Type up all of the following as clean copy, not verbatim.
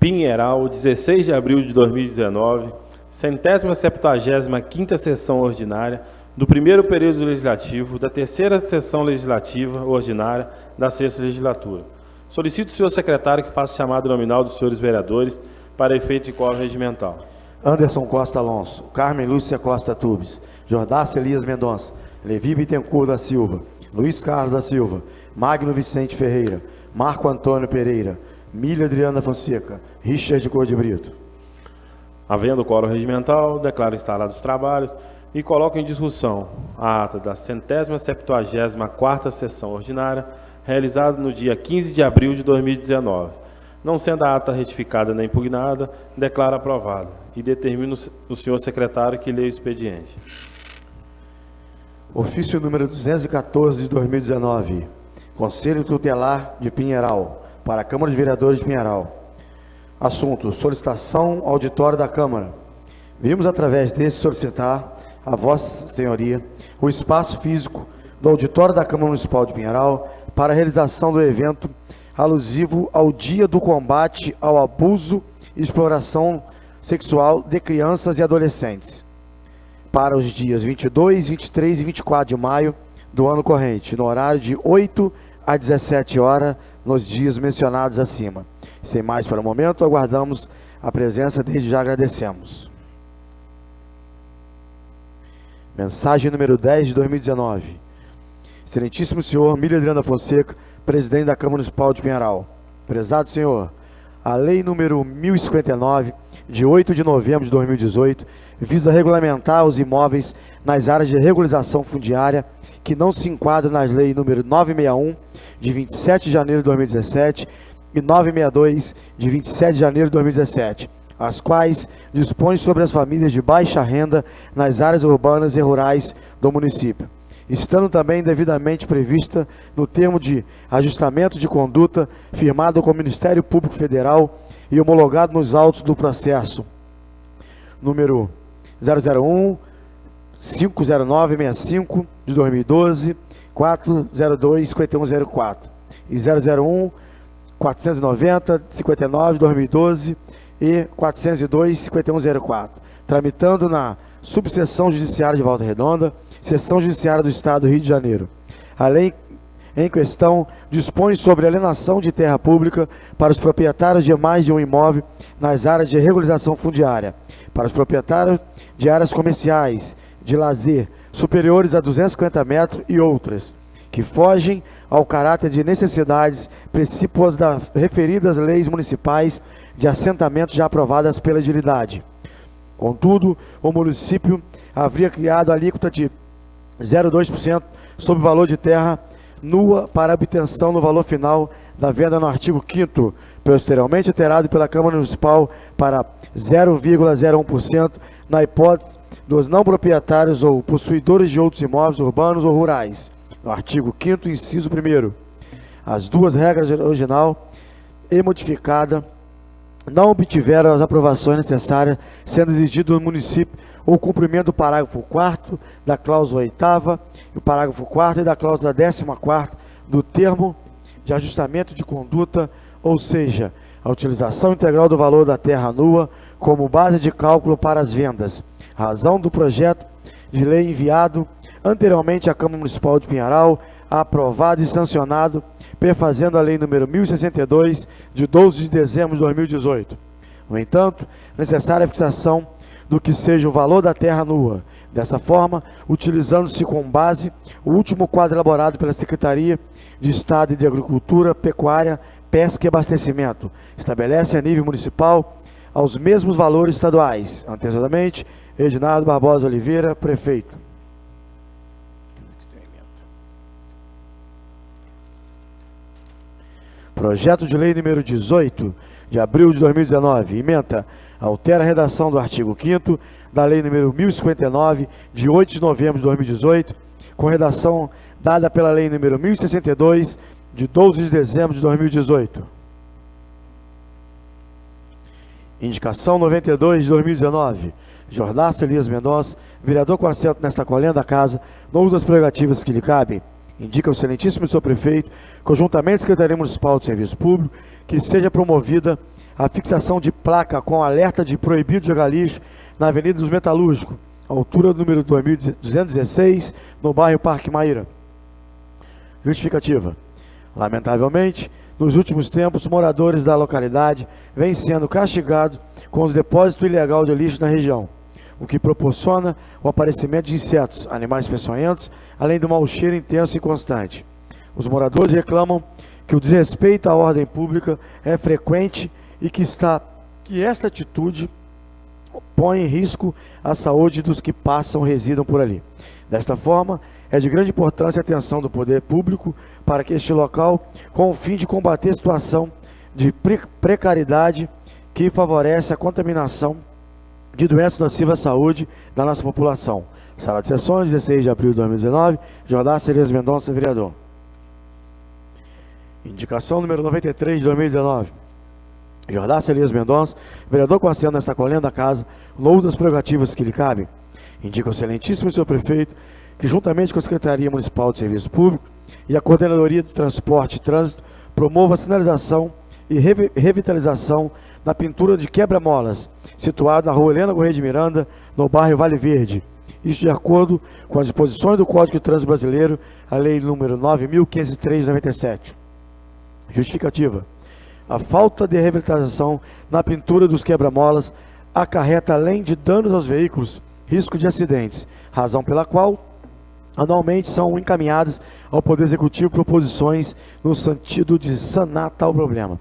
Pinheiral, 16 de abril de 2019, 175ª sessão ordinária do primeiro período legislativo da terceira sessão legislativa ordinária da sexta legislatura. Solicito o senhor secretário que faça chamada nominal dos senhores vereadores para efeito de quórum regimental. Anderson Costa Alonso, Carmen Lúcia Costa Tubes, Jordácio Elias Mendonça, Levi Bittencourt da Silva, Luiz Carlos da Silva, Magno Vicente Ferreira, Marco Antônio Pereira, Mília Adriana Fonseca, Richard Cor de Brito. Havendo quórum regimental, declaro instalados os trabalhos e coloco em discussão a ata da 174ª sessão ordinária, realizada no dia 15 de abril de 2019. Não sendo a ata retificada nem impugnada, declaro aprovada e determino o senhor secretário que leia o expediente. Ofício número 214 de 2019, Conselho Tutelar de Pinheiral, para a Câmara de Vereadores de Pinheiral. Assunto: solicitação ao auditório da Câmara. Vimos através desse solicitar a Vossa Senhoria o espaço físico do auditório da Câmara Municipal de Pinheiral para a realização do evento alusivo ao Dia do Combate ao Abuso e Exploração Sexual de Crianças e Adolescentes, para os dias 22, 23 e 24 de maio do ano corrente, no horário de 8 a 17 horas, nos dias mencionados acima. Sem mais para o momento, aguardamos a presença, desde já agradecemos. Mensagem número 10 de 2019. Excelentíssimo senhor Mília Adriana Fonseca, presidente da Câmara Municipal de Pinheiral. Prezado senhor, a lei número 1059, de 8 de novembro de 2018, visa regulamentar os imóveis nas áreas de regularização fundiária que não se enquadram nas leis número 961, de 27 de janeiro de 2017, e 962, de 27 de janeiro de 2017, as quais dispõem sobre as famílias de baixa renda nas áreas urbanas e rurais do município, estando também devidamente prevista no termo de ajustamento de conduta firmado com o Ministério Público Federal e homologado nos autos do processo número 001 50965 de 2012, 402 5104 e 001 490 59 de 2012 e 402 5104, tramitando na Subseção Judiciária de Volta Redonda, Seção Judiciária do Estado do Rio de Janeiro. A lei em questão dispõe sobre alienação de terra pública para os proprietários de mais de um imóvel nas áreas de regularização fundiária, para os proprietários de áreas comerciais, de lazer, superiores a 250 metros e outras, que fogem ao caráter de necessidades precípuas das referidas leis municipais de assentamento já aprovadas pela agilidade. Contudo, o município haveria criado a alíquota de 0,2% sobre o valor de terra nua para obtenção no valor final da venda no artigo 5º, posteriormente alterado pela Câmara Municipal para 0,01% na hipótese dos não proprietários ou possuidores de outros imóveis urbanos ou rurais. No artigo 5º, inciso 1º, as duas regras original e modificada não obtiveram as aprovações necessárias, sendo exigido do município o cumprimento do parágrafo 4º da cláusula 8ª, o parágrafo 4º e da cláusula 14ª do termo de ajustamento de conduta, ou seja, a utilização integral do valor da terra nua como base de cálculo para as vendas, razão do projeto de lei enviado anteriormente à Câmara Municipal de Pinheiral, aprovado e sancionado, perfazendo a lei número 1062, de 12 de dezembro de 2018. No entanto, necessária a fixação do que seja o valor da terra nua. Dessa forma, utilizando-se como base o último quadro elaborado pela Secretaria de Estado de Agricultura, Pecuária, Pesca e Abastecimento, estabelece a nível municipal aos mesmos valores estaduais. Anteriormente, Edinardo Barbosa Oliveira, prefeito. Projeto de lei número 18, de abril de 2019, ementa, altera a redação do artigo 5º da lei número 1059, de 8 de novembro de 2018, com redação dada pela lei número 1062, de 12 de dezembro de 2018. Indicação 92 de 2019, Jordácio Elias Mendonça, vereador com assento nesta colina da casa, não usa as prerrogativas que lhe cabem. Indica o excelentíssimo senhor prefeito, conjuntamente à Secretaria Municipal de Serviço Público, que seja promovida a fixação de placa com alerta de proibido jogar lixo na Avenida dos Metalúrgicos, altura do número 2216, no bairro Parque Maíra. Justificativa. Lamentavelmente, nos últimos tempos, moradores da localidade vêm sendo castigados com os depósitos ilegais de lixo na região, o que proporciona o aparecimento de insetos, animais peçonhentos, além do mau cheiro intenso e constante. Os moradores reclamam que o desrespeito à ordem pública é frequente e que esta atitude põe em risco a saúde dos que passam ou residam por ali. Desta forma, é de grande importância a atenção do poder público para que este local, com o fim de combater a situação de precariedade que favorece a contaminação de doenças nocivas à saúde da nossa população. Sala de Sessões, 16 de abril de 2019, Jordace Elias Mendonça, vereador. Indicação número 93 de 2019. Jordace Elias Mendonça, vereador com assento nesta colenda da casa, no uso das prerrogativas que lhe cabem. Indica o excelentíssimo senhor prefeito que, juntamente com a Secretaria Municipal de Serviço Público e a Coordenadoria de Transporte e Trânsito, promova a sinalização e revitalização na pintura de quebra-molas, situado na rua Helena Corrêa de Miranda, no bairro Vale Verde. Isso de acordo com as disposições do Código de Trânsito Brasileiro, a Lei número 9.503 de 97. Justificativa. A falta de revitalização na pintura dos quebra-molas acarreta, além de danos aos veículos, risco de acidentes, razão pela qual anualmente são encaminhadas ao Poder Executivo proposições no sentido de sanar tal problema.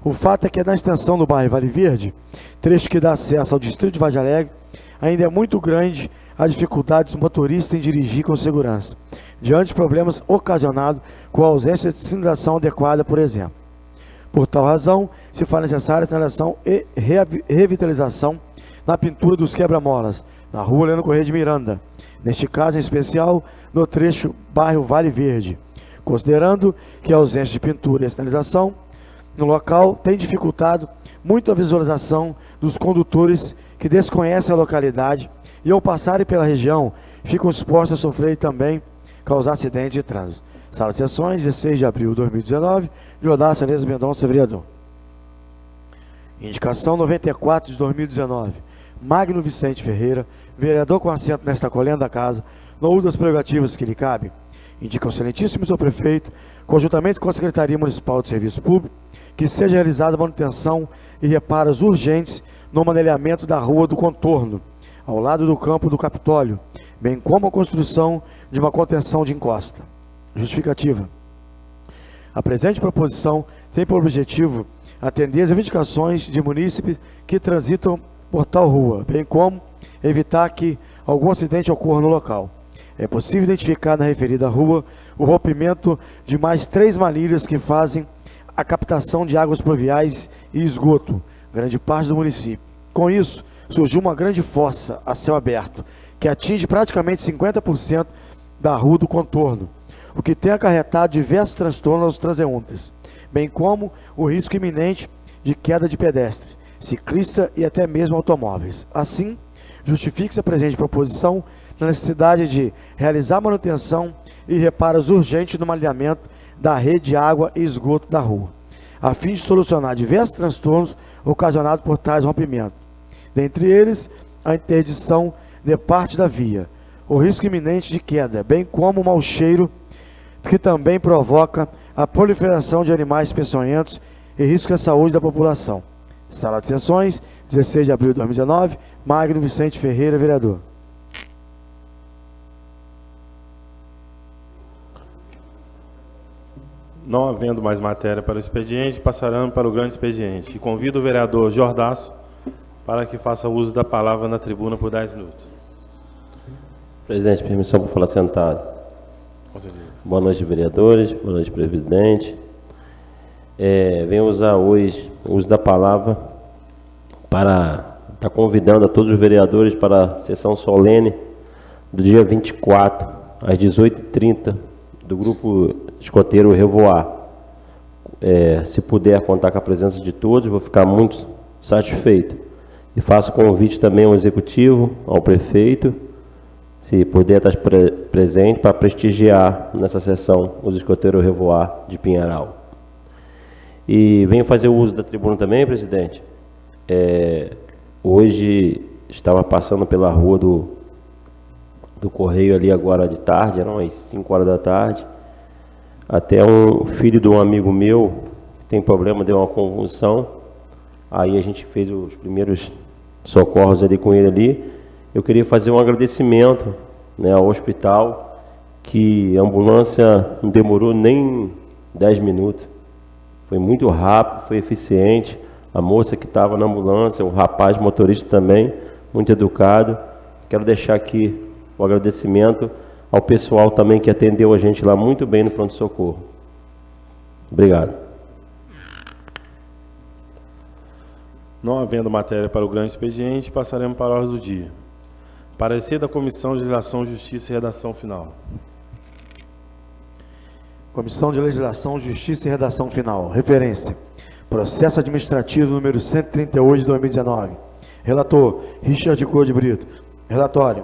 O fato é que na extensão do bairro Vale Verde, trecho que dá acesso ao distrito de Vargem Alegre, ainda é muito grande a dificuldade dos motoristas em dirigir com segurança, diante de problemas ocasionados com a ausência de sinalização adequada, por exemplo. Por tal razão, se faz necessária a sinalização e revitalização na pintura dos quebra-molas, na rua Helena Corrêa de Miranda, neste caso em especial no trecho bairro Vale Verde, considerando que a ausência de pintura e sinalização no local tem dificultado muito a visualização dos condutores que desconhecem a localidade e, ao passarem pela região, ficam expostos a sofrer também causar acidentes de trânsito. Sala de Sessões, 16 de abril de 2019, Jordace Elias Mendonça, vereador. Indicação 94 de 2019, Magno Vicente Ferreira, vereador com assento nesta colenda da casa, no uso das prerrogativas que lhe cabem. Indica o excelentíssimo senhor prefeito, conjuntamente com a Secretaria Municipal de Serviço Público, que seja realizada manutenção e reparos urgentes no manelhamento da rua do contorno, ao lado do campo do Capitólio, bem como a construção de uma contenção de encosta. Justificativa. A presente proposição tem por objetivo atender às reivindicações de munícipes que transitam por tal rua, bem como evitar que algum acidente ocorra no local. É possível identificar na referida rua o rompimento de mais 3 manilhas que fazem a captação de águas pluviais e esgoto, grande parte do município. Com isso, surgiu uma grande fossa a céu aberto, que atinge praticamente 50% da rua do contorno, o que tem acarretado diversos transtornos aos transeuntes, bem como o risco iminente de queda de pedestres, ciclistas e até mesmo automóveis. Assim, justifica-se a presente proposição na necessidade de realizar manutenção e reparos urgentes no manilhamento da rede de água e esgoto da rua, a fim de solucionar diversos transtornos ocasionados por tais rompimentos, dentre eles a interdição de parte da via, o risco iminente de queda, bem como o mau cheiro que também provoca a proliferação de animais peçonhentos e risco à saúde da população. Sala de Sessões, 16 de abril de 2019, Magno Vicente Ferreira, vereador. Não havendo mais matéria para o expediente, passaremos para o grande expediente. E convido o vereador Jordaço para que faça uso da palavra na tribuna por 10 minutos. Presidente, permissão para falar sentado. Boa noite, vereadores. Boa noite, presidente. Venho usar hoje o uso da palavra para estar convidando a todos os vereadores para a sessão solene do dia 24, às 18h30, do grupo escoteiro Revoar. Se puder contar com a presença de todos, vou ficar muito satisfeito. E faço convite também ao executivo, ao prefeito, se puder estar presente para prestigiar nessa sessão os escoteiros Revoar de Pinheiral. E venho fazer o uso da tribuna também, presidente. Hoje estava passando pela rua do Correio ali agora de tarde, eram as 5 horas da tarde. Até um filho de um amigo meu que tem problema, deu uma convulsão. Aí a gente fez os primeiros socorros ali com ele ali. Eu queria fazer um agradecimento, né, ao hospital, que a ambulância não demorou nem 10 minutos. Foi muito rápido, foi eficiente. A moça que estava na ambulância, o rapaz motorista também, muito educado. Quero deixar aqui o agradecimento ao pessoal também que atendeu a gente lá muito bem no pronto-socorro. Obrigado. Não havendo matéria para o grande expediente, passaremos para a ordem do dia. Parecer da Comissão de Legislação, Justiça e Redação Final. Comissão de Legislação, Justiça e Redação Final. Referência. Processo administrativo número 138 de 2019. Relator, Richard Code Brito. Relatório.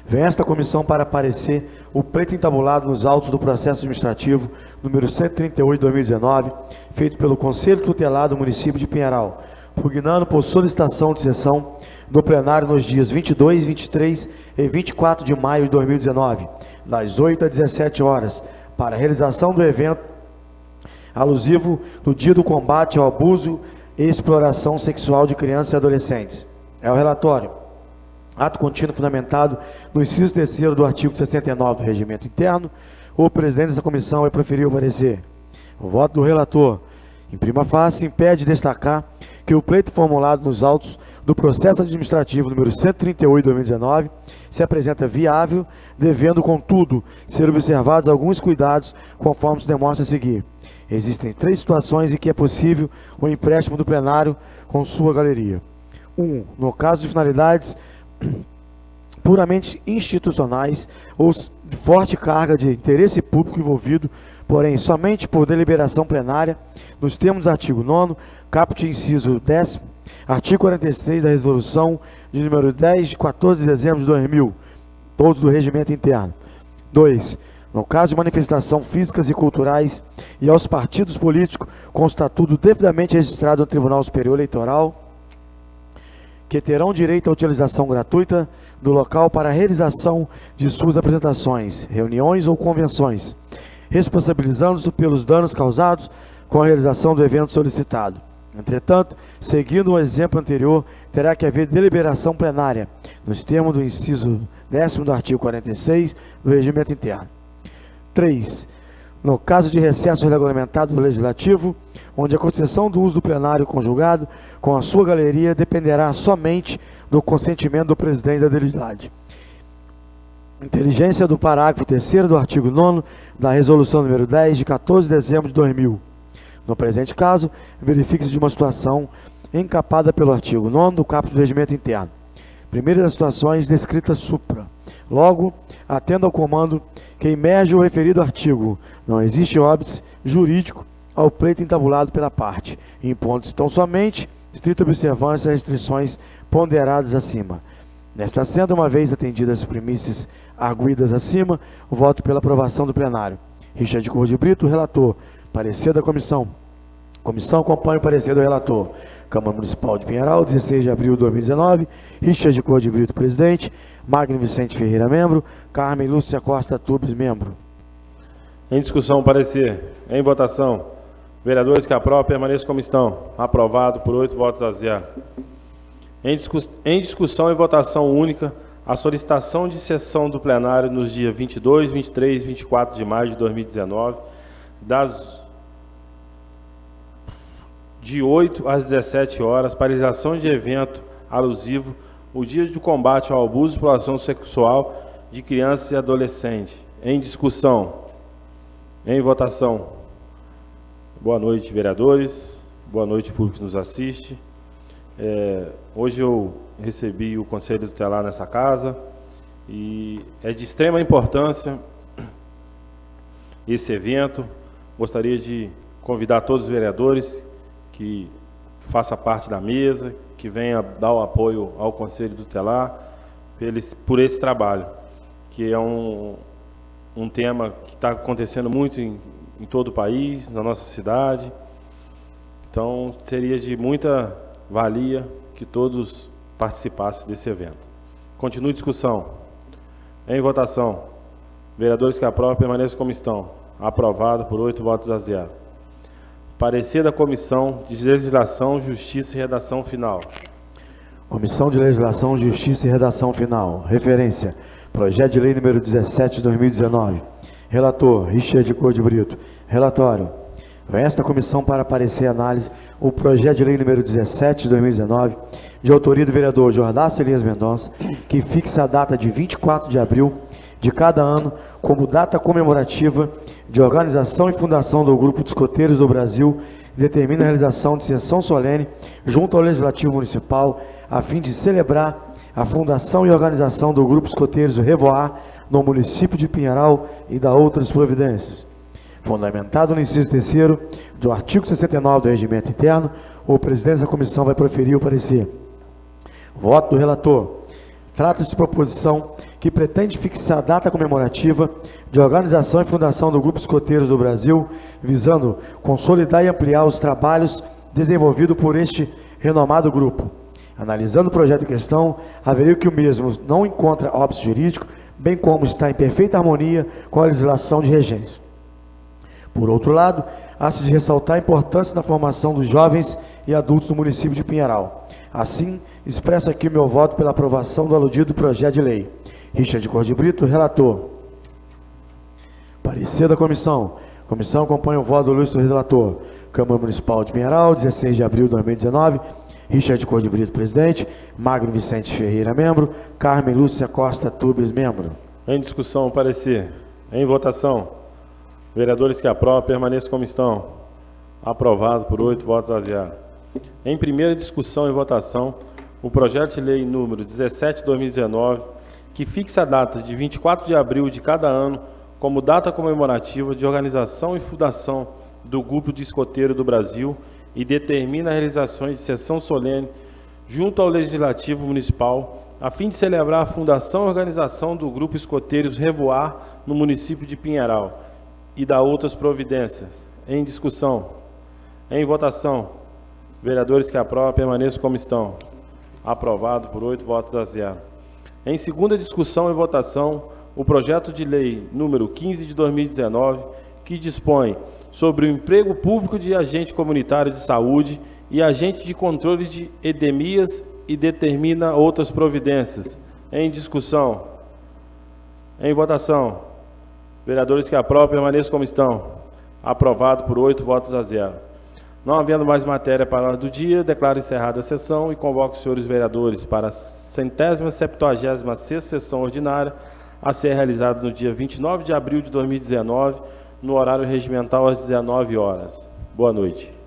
Vem esta comissão para parecer o pleito entabulado nos autos do processo administrativo número 138 de 2019, feito pelo Conselho Tutelar do município de Pinheiral, pugnando por solicitação de sessão do plenário nos dias 22, 23 e 24 de maio de 2019, das 8 às 17 horas, para a realização do evento alusivo do Dia do Combate ao Abuso e Exploração Sexual de Crianças e Adolescentes. É o relatório. Ato contínuo fundamentado no inciso 3º do artigo 69 do Regimento Interno. O presidente dessa comissão vai proferir o parecer. O voto do relator, em prima facie, impede destacar que o pleito formulado nos autos do processo administrativo número 138 de 2019 se apresenta viável, devendo, contudo, ser observados alguns cuidados, conforme se demonstra a seguir. Existem 3 situações em que é possível o empréstimo do plenário com sua galeria. 1. No caso de finalidades puramente institucionais ou de forte carga de interesse público envolvido, porém somente por deliberação plenária, nos termos do artigo 9º, caput inciso 10º, artigo 46 da resolução de número 10 de 14 de dezembro de 2000, todos do regimento interno. 2. No caso de manifestação físicas e culturais e aos partidos políticos com estatuto devidamente registrado no Tribunal Superior Eleitoral, que terão direito à utilização gratuita do local para a realização de suas apresentações, reuniões ou convenções, responsabilizando-se pelos danos causados com a realização do evento solicitado. Entretanto, seguindo o exemplo anterior, terá que haver deliberação plenária, nos termos do inciso 10º do artigo 46 do Regimento Interno. 3. No caso de recesso regulamentado do Legislativo, onde a concessão do uso do plenário conjugado com a sua galeria dependerá somente do consentimento do presidente da Legislação. Inteligência do parágrafo 3º do artigo 9º da Resolução número 10 de 14 de dezembro de 2000. No presente caso, verifique-se de uma situação encapada pelo artigo 9º do caput do Regimento Interno. Primeira das situações descritas supra. Logo, atendo ao comando que emerge o referido artigo, não existe óbice jurídico ao pleito entabulado pela parte, impondo-se tão somente estrita observância às restrições ponderadas acima. Nesta sendo, uma vez atendidas as premissas arguidas acima, o voto pela aprovação do plenário. Richard Code Brito, relator. Parecer da comissão. Comissão acompanha o parecer do relator. Câmara Municipal de Pinheiral, 16 de abril de 2019. Richard Code Brito, presidente. Magno Vicente Ferreira, membro. Carmen Lúcia Costa Tubes, membro. Em discussão, parecer. Em votação. Vereadores que aprovam, permaneçam como estão. Aprovado por 8 votos a 0. Em discussão e votação única, a solicitação de sessão do plenário nos dias 22, 23 e 24 de maio de 2019, de 8 às 17 horas, para realização de evento alusivo o Dia do Combate ao Abuso e Exploração Sexual de Crianças e Adolescentes. Em discussão. Em votação. Boa noite, vereadores. Boa noite, público que nos assiste. Hoje eu recebi o Conselho Tutelar nessa casa e é de extrema importância esse evento. Gostaria de convidar todos os vereadores que façam parte da mesa, que venha dar o apoio ao Conselho Tutelar por esse trabalho, que é um tema que está acontecendo muito em todo o país, na nossa cidade, Então, seria de muita valia que todos participassem desse evento. Continue a discussão. Em votação. Vereadores que aprovam, permaneçam como estão. Aprovado por 8 votos a 0. Parecer da Comissão de Legislação, Justiça e Redação Final. Comissão de Legislação, Justiça e Redação Final. Referência. Projeto de Lei número 17 de 2019. Relator, Richard Cor de Brito. Relatório. Vem esta comissão para parecer e análise o projeto de lei número 17 de 2019, de autoria do vereador Jordace Elias Mendonça, que fixa a data de 24 de abril de cada ano como data comemorativa de organização e fundação do Grupo de Escoteiros do Brasil e determina a realização de sessão solene junto ao Legislativo Municipal a fim de celebrar a fundação e organização do Grupo Escoteiros do Revoar no município de Pinheiral e da outras providências. Fundamentado no inciso 3º do artigo 69 do Regimento Interno, o presidente da comissão vai proferir o parecer. Voto do relator. Trata-se de proposição que pretende fixar a data comemorativa de organização e fundação do Grupo Escoteiros do Brasil, visando consolidar e ampliar os trabalhos desenvolvidos por este renomado grupo. Analisando o projeto em questão, averiguo que o mesmo não encontra óbice jurídico, bem como está em perfeita harmonia com a legislação de regência. Por outro lado, há-se de ressaltar a importância da formação dos jovens e adultos do município de Pinheiral. Assim, expresso aqui o meu voto pela aprovação do aludido projeto de lei. Richard Cor de Brito, relator. Parecer da comissão. Comissão acompanha o voto do ilustre relator. Câmara Municipal de Pinheiral, 16 de abril de 2019. Richard Cor de Brito, presidente. Magno Vicente Ferreira, membro. Carmen Lúcia Costa Tubes, membro. Em discussão, parecer. Em votação. Vereadores que aprovam, permaneçam como estão. Aprovado por 8 votos a 0. Em primeira discussão e votação, o projeto de lei número 17 de 2019, que fixa a data de 24 de abril de cada ano como data comemorativa de organização e fundação do Grupo de Escoteiro do Brasil e determina a realização de sessão solene junto ao Legislativo Municipal a fim de celebrar a fundação e organização do Grupo Escoteiros Revoar no município de Pinheiral e da outras providências. Em discussão. Em votação. Vereadores que aprovam, permaneçam como estão. Aprovado por 8 votos a 0. Em segunda discussão e votação, o projeto de lei número 15 de 2019, que dispõe sobre o emprego público de agente comunitário de saúde e agente de controle de epidemias e determina outras providências. Em discussão. Em votação. Vereadores que aprovam, permaneçam como estão. Aprovado por 8 votos a 0. Não havendo mais matéria para a hora do dia, declaro encerrada a sessão e convoco os senhores vereadores para a 176ª sessão ordinária a ser realizada no dia 29 de abril de 2019, no horário regimental às 19 horas. Boa noite.